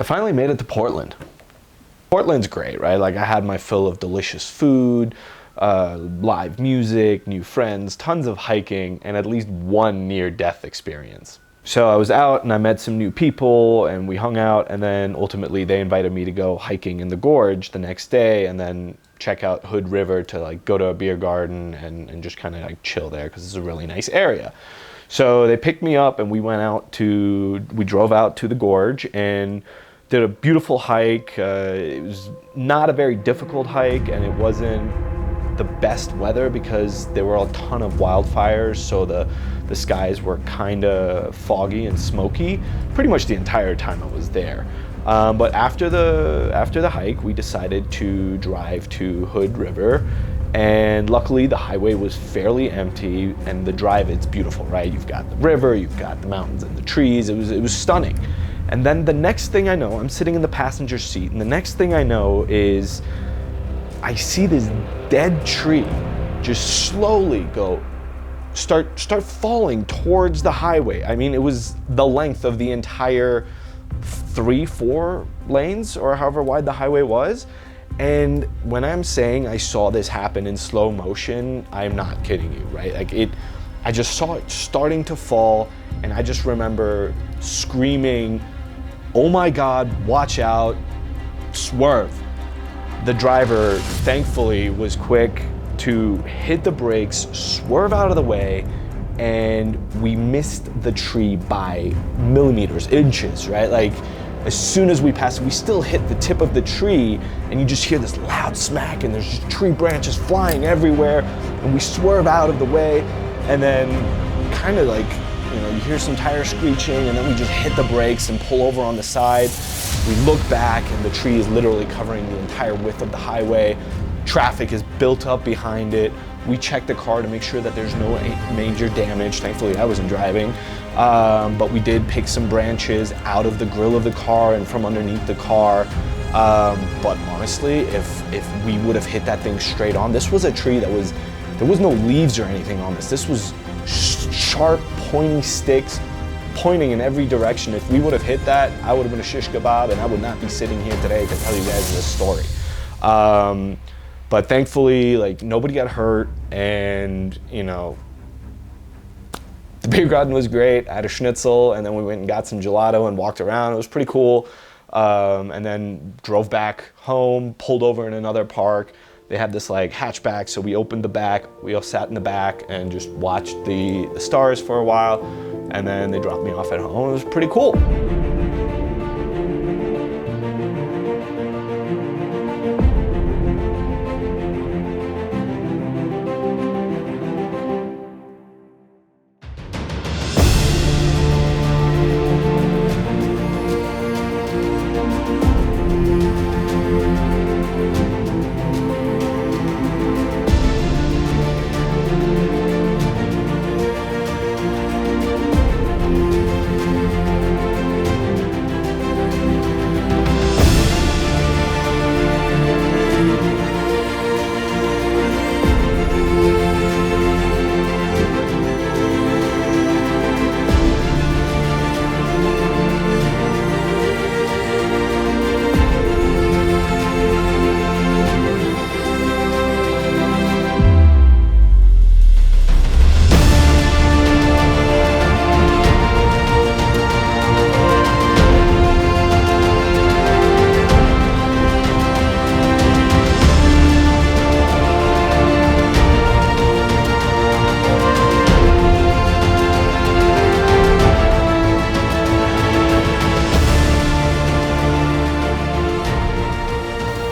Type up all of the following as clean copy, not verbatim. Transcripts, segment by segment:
finally made it to Portland. Portland's great, right? Like I had my fill of delicious food, live music, new friends, tons of hiking, and at least one near-death experience. So I was out and I met some new people and we hung out, and then ultimately they invited me to go hiking in the gorge the next day and then check out Hood River to like go to a beer garden and just kind of like chill there because it's a really nice area. So they picked me up and we drove out to the gorge and did a beautiful hike. It was not a very difficult hike and it wasn't the best weather because there were a ton of wildfires, so the skies were kind of foggy and smoky pretty much the entire time I was there. But after the hike, we decided to drive to Hood River, and luckily the highway was fairly empty, and the drive, it's beautiful, right? You've got the river, you've got the mountains and the trees. It was stunning. And then the next thing I know, I'm sitting in the passenger seat, and the next thing I know is I see this dead tree just slowly start falling towards the highway. I mean, it was the length of the entire 3-4 lanes or however wide the highway was. And when I'm saying I saw this happen in slow motion, I'm not kidding you, right? Like I just saw it starting to fall, and I just remember screaming, "Oh my God, watch out, swerve." The driver, thankfully, was quick to hit the brakes, swerve out of the way, and we missed the tree by millimeters, inches, right? Like, as soon as we passed, we still hit the tip of the tree, and you just hear this loud smack, and there's just tree branches flying everywhere, and we swerve out of the way, and then kind of like, you hear some tires screeching, and then we just hit the brakes and pull over on the side. We look back and the tree is literally covering the entire width of the highway. Traffic is built up behind it. We check the car to make sure that there's no major damage. Thankfully, I wasn't driving. But we did pick some branches out of the grill of the car and from underneath the car. But honestly, if we would have hit that thing straight on, this was a tree there was no leaves or anything on this. This was sharp, pointy sticks pointing in every direction. If we would have hit that, I would have been a shish kebab and I would not be sitting here today to tell you guys this story. But thankfully, like, nobody got hurt, and the beer garden was great. I had a schnitzel, and then we went and got some gelato and walked around. It was pretty cool. And then drove back home, pulled over in another park. They had this like hatchback, so we opened the back, we all sat in the back and just watched the stars for a while, and then they dropped me off at home. It was pretty cool.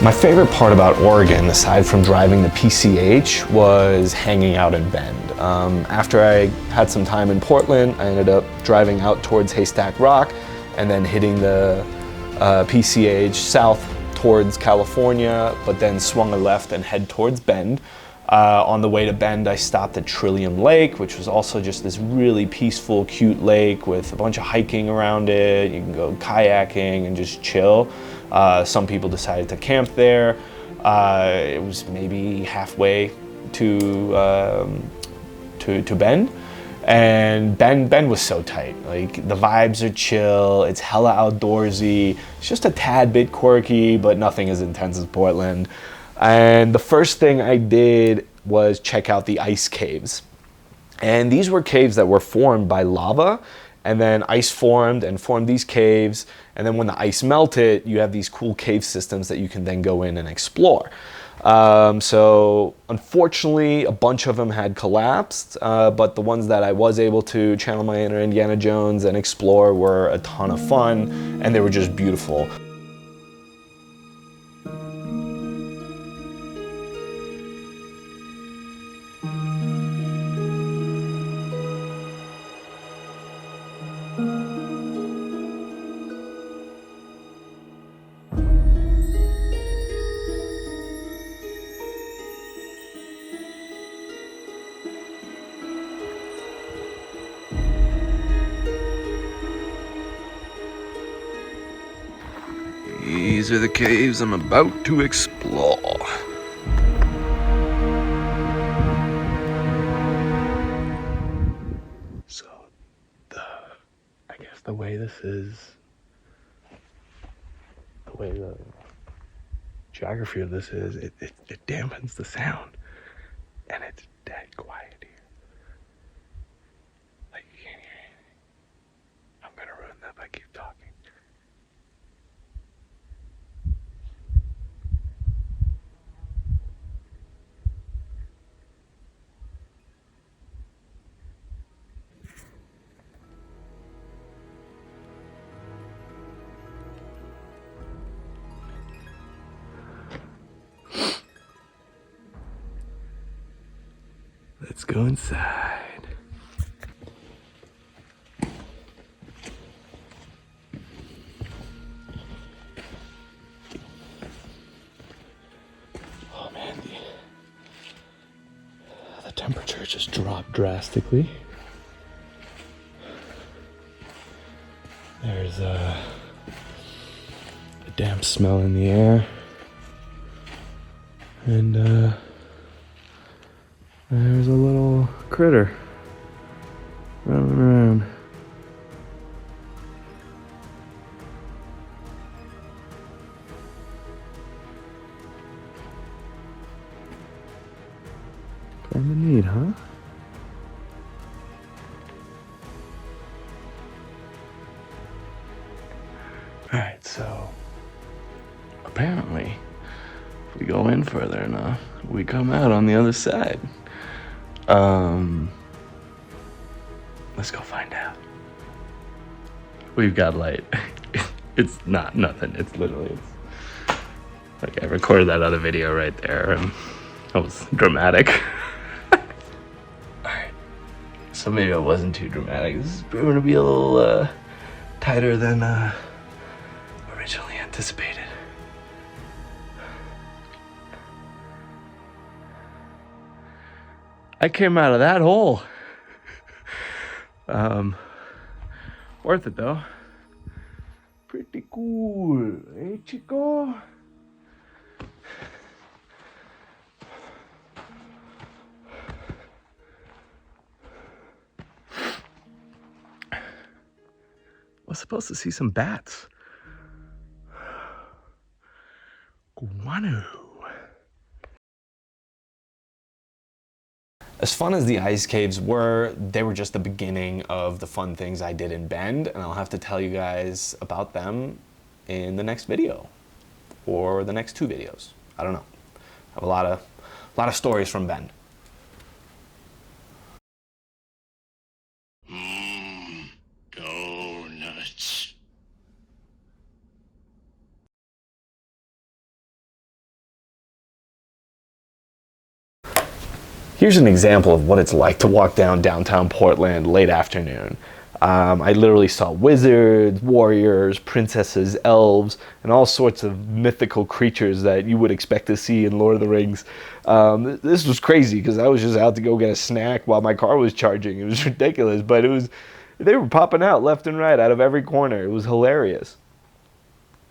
My favorite part about Oregon, aside from driving the PCH, was hanging out in Bend. After I had some time in Portland, I ended up driving out towards Haystack Rock and then hitting the PCH south towards California, but then swung a left and head towards Bend. On the way to Bend, I stopped at Trillium Lake, which was also just this really peaceful, cute lake with a bunch of hiking around it. You can go kayaking and just chill. Some people decided to camp there. It was maybe halfway to Bend. And Bend was so tight. Like, the vibes are chill, it's hella outdoorsy, it's just a tad bit quirky, but nothing as intense as Portland. And the first thing I did was check out the ice caves. And these were caves that were formed by lava, and then ice formed and formed these caves. And then when the ice melted, you have these cool cave systems that you can then go in and explore. So unfortunately, a bunch of them had collapsed, but the ones that I was able to channel my inner Indiana Jones and explore were a ton of fun, and they were just beautiful. These are the caves I'm about to explore. So, I guess the way this is, the way the geography of this is, it dampens the sound, and it's dead quiet here. Like, you can't hear anything. I'm gonna ruin that if I keep talking. Let's go inside. Oh man, the temperature just dropped drastically. There's a damp smell in the air. And there's a little critter running around. Kinda neat, huh? Alright, so apparently if we go in further enough, we come out on the other side. Let's go find out. We've got light. It's not nothing. It's literally, like, I recorded that other video right there, and that was dramatic. Alright, so maybe it wasn't too dramatic. This is going to be a little tighter than originally anticipated. I came out of that hole. Worth it though. Pretty cool, eh, chico? Was supposed to see some bats. Guano. As fun as the ice caves were, they were just the beginning of the fun things I did in Bend, and I'll have to tell you guys about them in the next video, or the next 2 videos. I don't know. I have a lot of stories from Bend. Donuts. Here's an example of what it's like to walk down downtown Portland late afternoon. I literally saw wizards, warriors, princesses, elves, and all sorts of mythical creatures that you would expect to see in Lord of the Rings. This was crazy because I was just out to go get a snack while my car was charging. It was ridiculous, but they were popping out left and right out of every corner. It was hilarious.